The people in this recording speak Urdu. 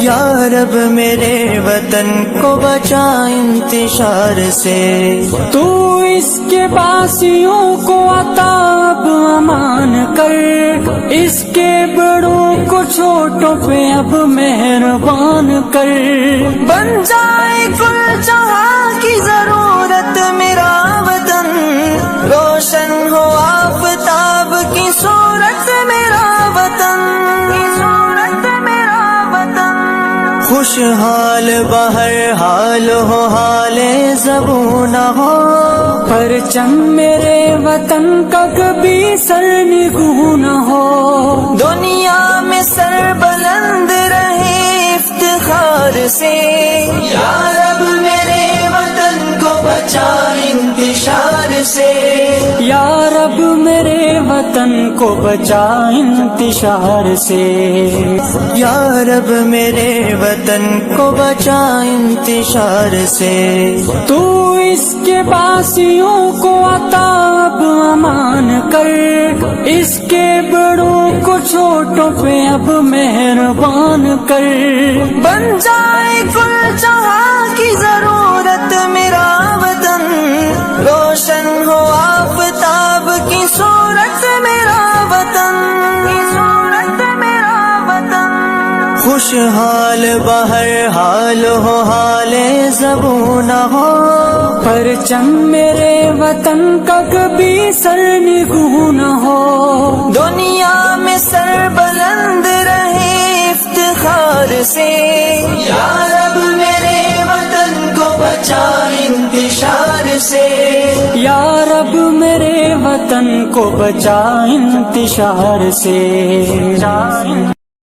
یا رب میرے وطن کو بچا انتشار سے، تو اس کے باسیوں کو عطاب امان کر، اس کے بڑوں کو چھوٹوں پہ اب مہربان کر، بن جائے کل جہاں کی ضرورت میرا وطن، روشن ہو آفتاب کی صورت میرا وطن، خوشحال بہر حال ہو حال زبوں نہ ہو، پرچم میرے وطن کا کبھی سر نگوں نہ ہو، دنیا میں سر بلند رہے افتخار سے، یا رب میرے وطن کو بچا انتشار سے، یا رب میرے وطن کو بچا انتشار سے، یا رب میرے وطن کو بچا انتشار سے، تو اس کے باسیوں کو عطاب امان کر، اس کے بڑوں کو چھوٹوں پہ اب مہربان کر، بن جائے کل جہاں کی ضرورت میرا وطن، روشن ہو آفتاب کی صورت میرا وطن، خوشحال بہر حال ہو حال زبوں نہ ہو، پرچم میرے وطن کا کبھی سر نگوں نہ ہو، دنیا میں سر بلند رہے افتخار سے، یا رب میرے وطن کو بچا انتشار سے، یا رب میرے وطن کو بچا انتشار سے۔